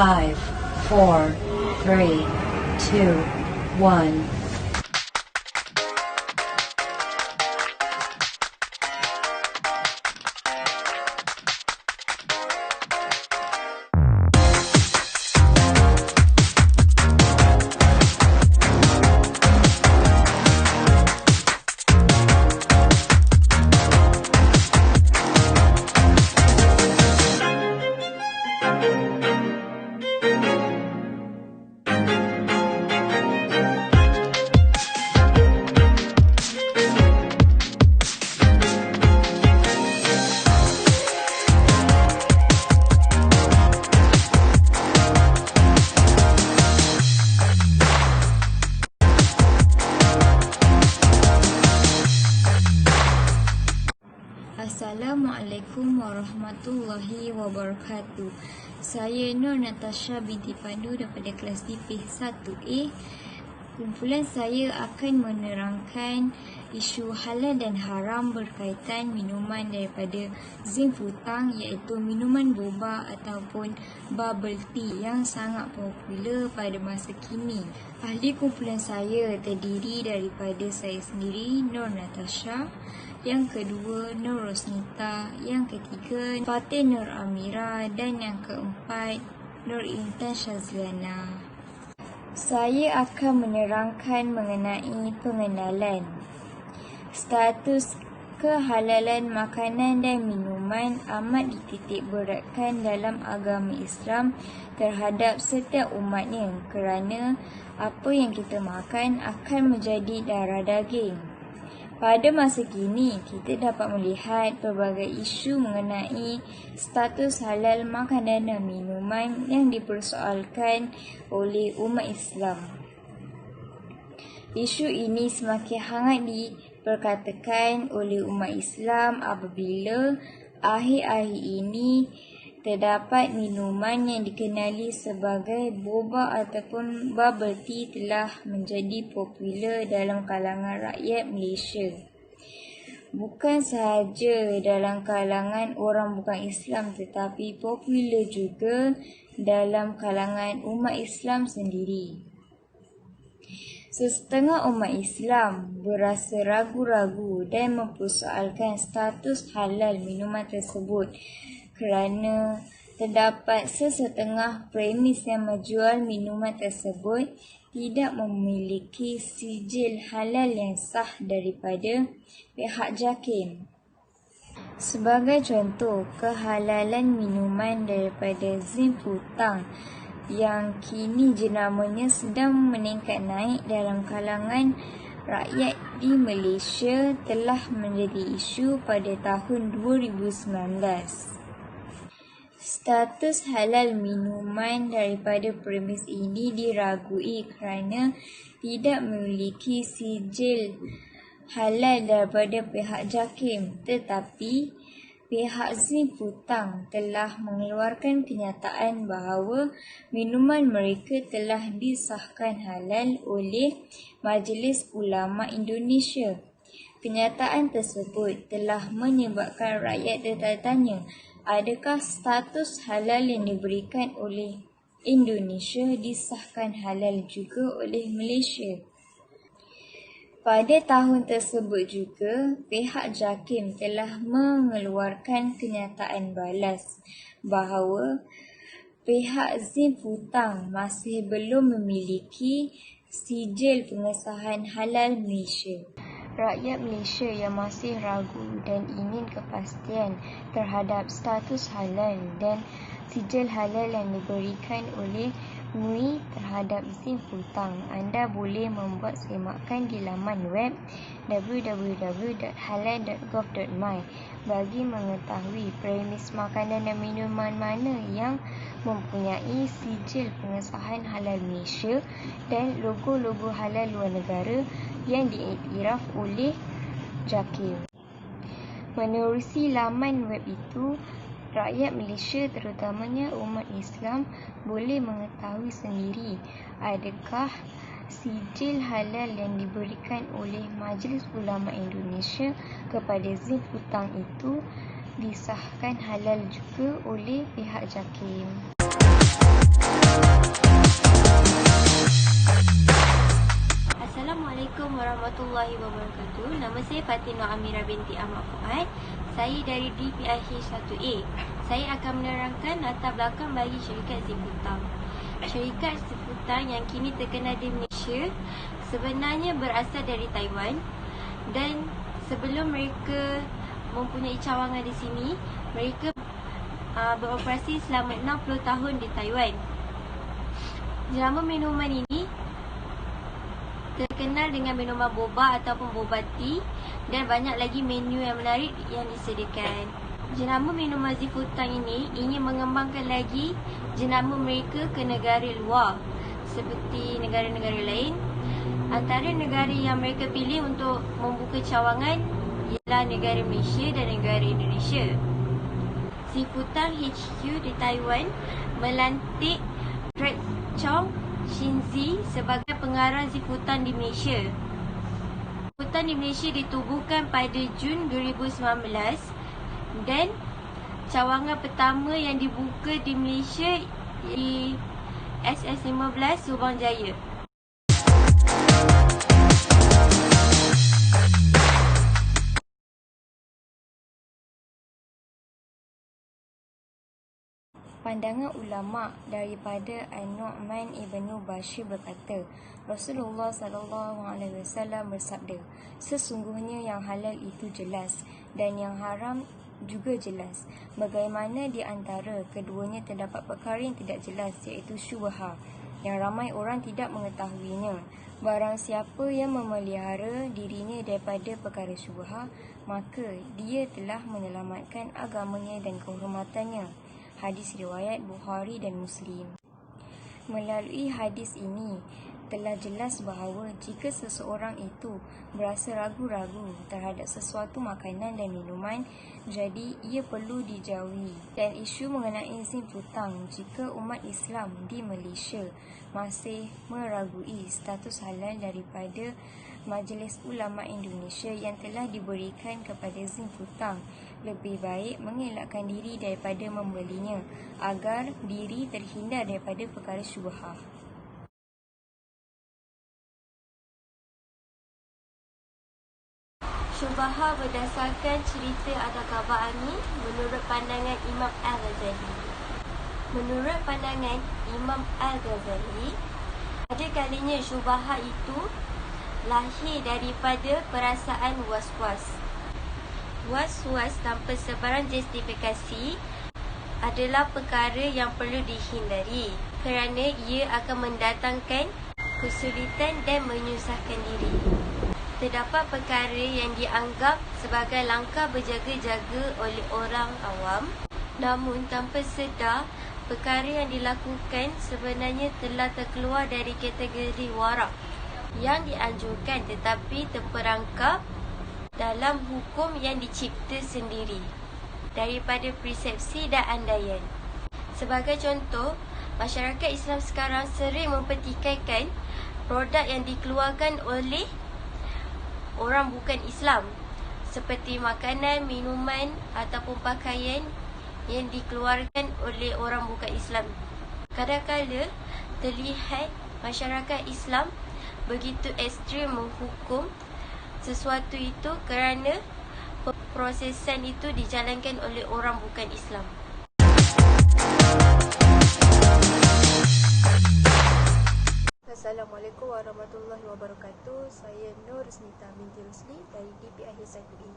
5, 4, 3, 2, 1. Assalamualaikum warahmatullahi wabarakatuh. Saya Nur Natasha binti Pandu daripada kelas DPH 1A. Kumpulan saya akan menerangkan isu halal dan haram berkaitan minuman daripada Zinfutang, iaitu minuman boba ataupun bubble tea yang sangat popular pada masa kini. Ahli kumpulan saya terdiri daripada saya sendiri, Nur Natasha, yang kedua Nur Rosnita, yang ketiga Fatin Nur Amira, dan yang keempat Nur Intan Shazliana. Saya akan menerangkan mengenai pengenalan. Status kehalalan makanan dan minuman amat dititikberatkan dalam agama Islam terhadap setiap umatnya, kerana apa yang kita makan akan menjadi darah daging. Pada masa kini, kita dapat melihat pelbagai isu mengenai status halal makanan dan minuman yang dipersoalkan oleh umat Islam. Isu ini semakin hangat diperkatakan oleh umat Islam apabila akhir-akhir ini terdapat minuman yang dikenali sebagai boba ataupun bubble tea telah menjadi popular dalam kalangan rakyat Malaysia. Bukan sahaja dalam kalangan orang bukan Islam, tetapi popular juga dalam kalangan umat Islam sendiri. Sesetengah umat Islam berasa ragu-ragu dan mempersoalkan status halal minuman tersebut kerana terdapat sesetengah premis yang menjual minuman tersebut tidak memiliki sijil halal yang sah daripada pihak JAKIM. Sebagai contoh, kehalalan minuman daripada Zinfutang yang kini jenamanya sedang meningkat naik dalam kalangan rakyat di Malaysia telah menjadi isu pada tahun 2019. Status halal minuman daripada premis ini diragui kerana tidak memiliki sijil halal daripada pihak JAKIM, tetapi pihak Zinfutang telah mengeluarkan kenyataan bahawa minuman mereka telah disahkan halal oleh Majlis Ulama Indonesia. Kenyataan tersebut telah menyebabkan rakyat bertanya-tanya, adakah status halal yang diberikan oleh Indonesia disahkan halal juga oleh Malaysia? Pada tahun tersebut juga, pihak JAKIM telah mengeluarkan kenyataan balas bahawa pihak Zinfutang masih belum memiliki sijil pengesahan halal Malaysia. Rakyat Malaysia yang masih ragu dan ingin kepastian terhadap status halal dan sijil halal yang diberikan oleh MUI terhadap Zinfutang, anda boleh membuat semakan di laman web www.halal.gov.my bagi mengetahui premis makanan dan minuman mana yang mempunyai sijil pengesahan halal Malaysia dan logo-logo halal luar negara yang diiktiraf oleh JAKIM. Menerusi laman web itu, rakyat Malaysia terutamanya umat Islam boleh mengetahui sendiri adakah sijil halal yang diberikan oleh Majlis Ulama Indonesia kepada Zinfutang itu disahkan halal juga oleh pihak JAKIM. Fatimah Amirah binti Ahmad Fuad. Saya dari DPIH1A. Saya akan menerangkan latar belakang bagi syarikat Ziputang. Syarikat Ziputang yang kini terkenal di Malaysia sebenarnya berasal dari Taiwan, dan sebelum mereka mempunyai cawangan di sini, mereka beroperasi selama 60 tahun di Taiwan. Jenama minuman ini terkenal dengan minuman boba ataupun boba tea, dan banyak lagi menu yang menarik yang disediakan. Jenama minuman Ziputang ini ingin mengembangkan lagi jenama mereka ke negara luar seperti negara-negara lain. Antara negara yang mereka pilih untuk membuka cawangan ialah negara Malaysia dan negara Indonesia. Ziputang HQ di Taiwan melantik Greg Chong Shinzi sebagai pengarah Ziputang di Malaysia. Ziputang di Malaysia ditubuhkan pada Jun 2019 dan cawangan pertama yang dibuka di Malaysia di SS15 Subang Jaya. Pandangan ulama daripada An-Nu'man Ibnu Bashir berkata, Rasulullah SAW bersabda, sesungguhnya yang halal itu jelas dan yang haram juga jelas. Bagaimana di antara keduanya terdapat perkara yang tidak jelas, iaitu syubhah, yang ramai orang tidak mengetahuinya. Barang siapa yang memelihara dirinya daripada perkara syubhah, maka dia telah menyelamatkan agamanya dan kehormatannya. Hadis riwayat Bukhari dan Muslim. Melalui hadis ini telah jelas bahawa jika seseorang itu berasa ragu-ragu terhadap sesuatu makanan dan minuman, jadi ia perlu dijauhi. Dan isu mengenai Ziputang, jika umat Islam di Malaysia masih meragui status halal daripada Majlis Ulama Indonesia yang telah diberikan kepada Ziputang, lebih baik mengelakkan diri daripada membelinya agar diri terhindar daripada perkara syubhah. Syubhah berdasarkan cerita atau khabar angin menurut pandangan Imam Al-Ghazali. Menurut pandangan Imam Al-Ghazali, ada kalinya syubhah itu lahir daripada perasaan was-was. Was-was tanpa sebarang justifikasi adalah perkara yang perlu dihindari kerana ia akan mendatangkan kesulitan dan menyusahkan diri. Terdapat perkara yang dianggap sebagai langkah berjaga-jaga oleh orang awam, namun tanpa sedar perkara yang dilakukan sebenarnya telah terkeluar dari kategori warak yang dianjurkan tetapi terperangkap dalam hukum yang dicipta sendiri daripada persepsi dan andaian. Sebagai contoh, masyarakat Islam sekarang sering mempertikaikan produk yang dikeluarkan oleh orang bukan Islam seperti makanan, minuman ataupun pakaian yang dikeluarkan oleh orang bukan Islam. Kadang-kadang terlihat masyarakat Islam begitu ekstrim menghukum sesuatu itu kerana prosesan itu dijalankan oleh orang bukan Islam. Assalamualaikum warahmatullahi wabarakatuh. Saya Nur Rusnita binti Rusli dari DPIH1A.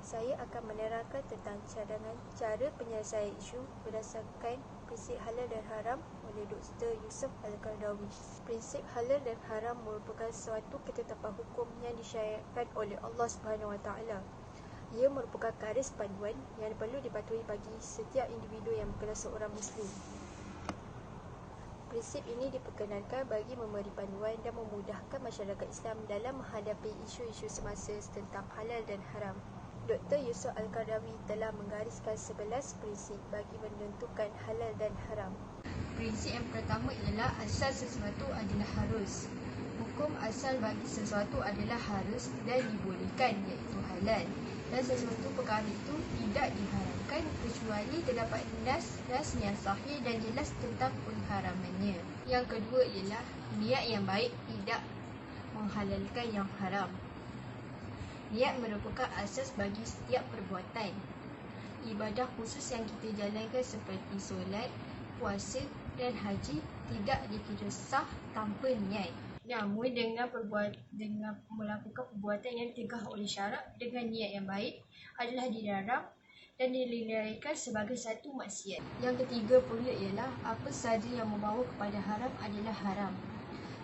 Saya akan menerangkan tentang cadangan cara penyelesaian isu berdasarkan prinsip halal dan haram oleh Dr. Yusuf Al-Qaradawi. Prinsip halal dan haram merupakan suatu ketetapan hukum yang disyariatkan oleh Allah SWT. Ia merupakan garis panduan yang perlu dipatuhi bagi setiap individu yang bergelar seorang Muslim. Prinsip ini diperkenankan bagi memberi panduan dan memudahkan masyarakat Islam dalam menghadapi isu-isu semasa tentang halal dan haram. Dr. Yusuf Al-Qaradawi telah menggariskan 11 prinsip bagi menentukan halal dan haram. Prinsip yang pertama ialah asal sesuatu adalah harus. Hukum asal bagi sesuatu adalah harus dan dibolehkan, iaitu halal. Dan sesuatu perkara itu tidak diharamkan kecuali terdapat nas yang sahih dan jelas tentang pengharamannya. Yang kedua ialah niat yang baik tidak menghalalkan yang haram. Niat merupakan asas bagi setiap perbuatan. Ibadah khusus yang kita jalankan seperti solat, puasa dan haji tidak dikira sah tanpa niat. Namun dengan melakukan perbuatan yang dicegah oleh syarak dengan niat yang baik adalah dilarang dan dinilaikan sebagai satu maksiat. Yang ketiga pula ialah apa sahaja yang membawa kepada haram adalah haram.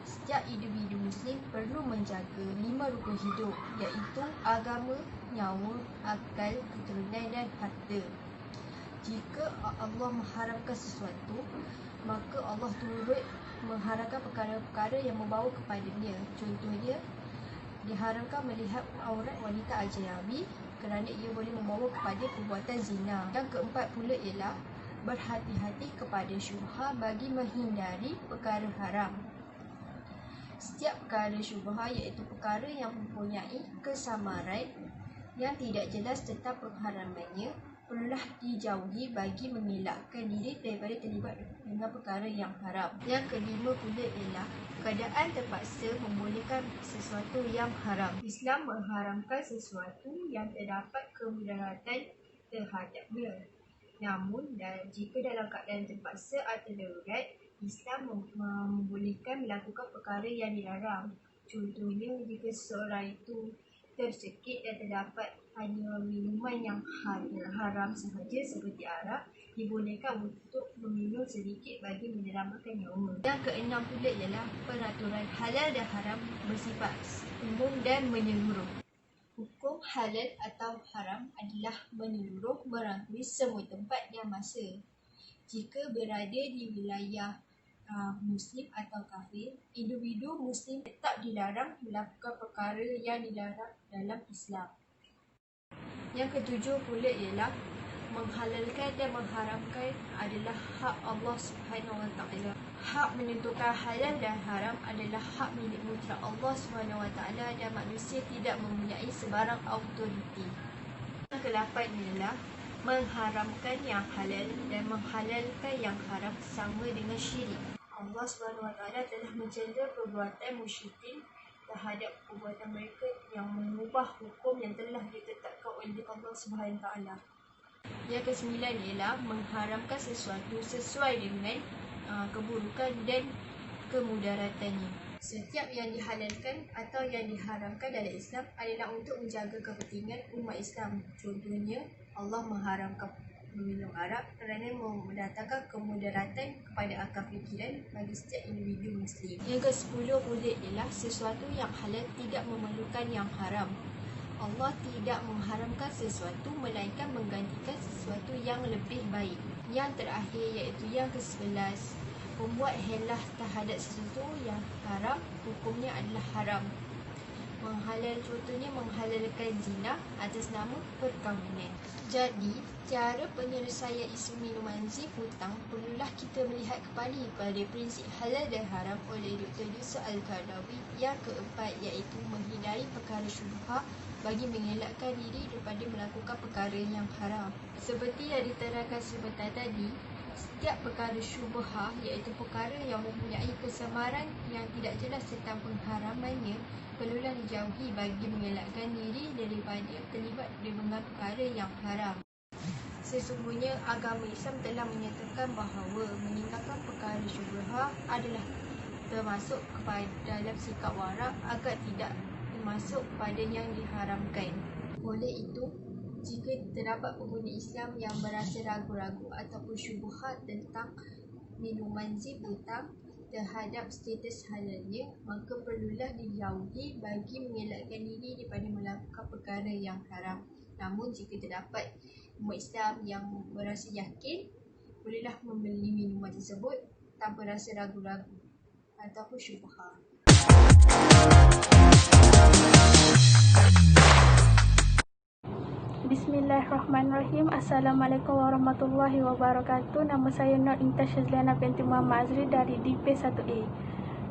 Setiap individu Muslim perlu menjaga 5 rukun hidup, iaitu agama, nyawa, akal, keturunan dan harta. Jika Allah mengharamkan sesuatu, maka Allah turut mengharamkan perkara-perkara yang membawa kepadanya. Contohnya, diharamkan melihat aurat wanita ajnabi kerana ia boleh membawa kepada perbuatan zina. Yang keempat pula ialah berhati-hati kepada syubhah bagi menghindari perkara haram. Setiap perkara syubhah iaitu perkara yang mempunyai kesamaran yang tidak jelas tentang pengharamannya perlulah dijauhi bagi mengelakkan diri daripada terlibat dengan perkara yang haram. Yang kelima pula ialah keadaan terpaksa membolehkan sesuatu yang haram. Islam mengharamkan sesuatu yang terdapat kemudaratan terhadapnya. Namun jika dalam keadaan terpaksa atau darurat, Islam membolehkan melakukan perkara yang dilarang. Contohnya, jika seseorang itu tersakit dan terdapat hanya minuman yang haram sahaja seperti arak, dibolehkan untuk meminum sedikit bagi menyelamatkan nyawa. Yang keenam pula ialah peraturan halal dan haram bersifat umum dan menyeluruh. Hukum halal atau haram adalah menyeluruh merangkumi semua tempat dan masa. Jika berada di wilayah Muslim atau kafir, individu Muslim tetap dilarang melakukan perkara yang dilarang dalam Islam. Yang ketujuh pula ialah menghalalkan dan mengharamkan adalah hak Allah Subhanahu Wa Taala. Hak menentukan halal dan haram adalah hak milik mutlak Allah Subhanahu Wa Taala dan manusia tidak mempunyai sebarang autoriti. Yang ke-8 ialah mengharamkan yang halal dan menghalalkan yang haram sama dengan syirik. Allah SWT telah mencela perbuatan musyrikin terhadap perbuatan mereka yang mengubah hukum yang telah ditetapkan oleh Allah SWT. Yang ke-9 ialah mengharamkan sesuatu sesuai dengan keburukan dan kemudaratannya. Setiap yang dihalalkan atau yang diharamkan dalam Islam adalah untuk menjaga kepentingan umat Islam. Contohnya, Allah mengharamkan meminum arak kerana mendatangkan kemudaratan kepada akal fikiran bagi setiap individu Muslim. Yang ke-10 pula ialah sesuatu yang halal tidak memerlukan yang haram. Allah tidak mengharamkan sesuatu melainkan menggantikan sesuatu yang lebih baik. Yang terakhir iaitu yang ke-11, membuat helah terhadap sesuatu yang haram, hukumnya adalah haram. Contohnya menghalalkan zina atas nama perkahwinan. Jadi, cara penyelesaian isu minuman zina hutang perlulah kita melihat kembali pada prinsip halal dan haram oleh Dr. Yusuf Al-Qaradawi. Yang keempat iaitu menghindari perkara syubhah bagi mengelakkan diri daripada melakukan perkara yang haram. Seperti yang diterangkan sebentar tadi, setiap perkara syubhah iaitu perkara yang mempunyai kesamaran yang tidak jelas tentang pengharamannya perlulah dijauhi bagi mengelakkan diri daripada terlibat dengan perkara yang haram. Sesungguhnya agama Islam telah menyatakan bahawa meninggalkan perkara syubhah adalah termasuk kepada dalam sikap warak agar tidak termasuk pada yang diharamkan. Oleh itu, jika terdapat pengguna Islam yang berasa ragu-ragu ataupun syubhat tentang minuman zina hutang terhadap status halalnya, maka perlulah dijauhi bagi mengelakkan diri daripada melakukan perkara yang haram. Namun jika terdapat umat Islam yang berasa yakin, bolehlah membeli minuman tersebut tanpa rasa ragu-ragu ataupun syubhat. Bismillahirrahmanirrahim. Assalamualaikum warahmatullahi wabarakatuh. Nama saya Nur Intan Syazliana binti Muhammad Azri dari DP1A.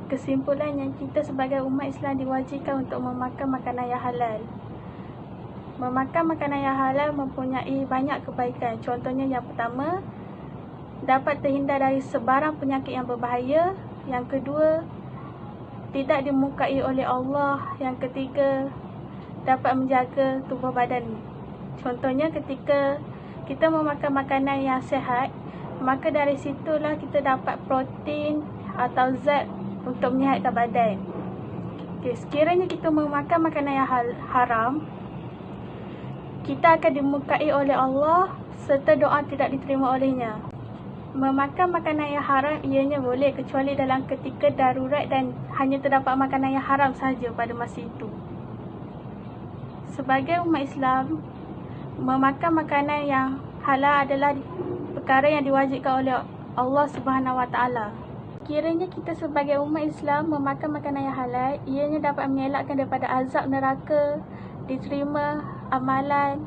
Kesimpulannya, kita sebagai umat Islam diwajibkan untuk memakan makanan yang halal. Memakan makanan yang halal mempunyai banyak kebaikan. Contohnya, yang pertama, dapat terhindar dari sebarang penyakit yang berbahaya. Yang kedua, tidak dimukai oleh Allah. Yang ketiga, dapat menjaga tubuh badan. Contohnya ketika kita memakan makanan yang sihat, maka dari situlah kita dapat protein atau zat untuk menyihatkan badan. Sekiranya kita memakan makanan yang haram, kita akan dimurkai oleh Allah serta doa tidak diterima olehnya. Memakan makanan yang haram ianya boleh kecuali dalam ketika darurat dan hanya terdapat makanan yang haram sahaja pada masa itu. Sebagai umat Islam, memakan makanan yang halal adalah perkara yang diwajibkan oleh Allah Subhanahu Wa Taala. Kiranya kita sebagai umat Islam memakan makanan yang halal, ianya dapat mengelakkan daripada azab neraka, diterima amalan,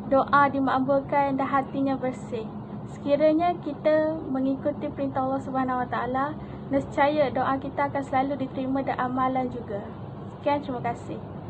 doa dimakbulkan dan hatinya bersih. Sekiranya kita mengikuti perintah Allah Subhanahu Wa Taala, nescaya doa kita akan selalu diterima dan amalan juga. Sekian, terima kasih.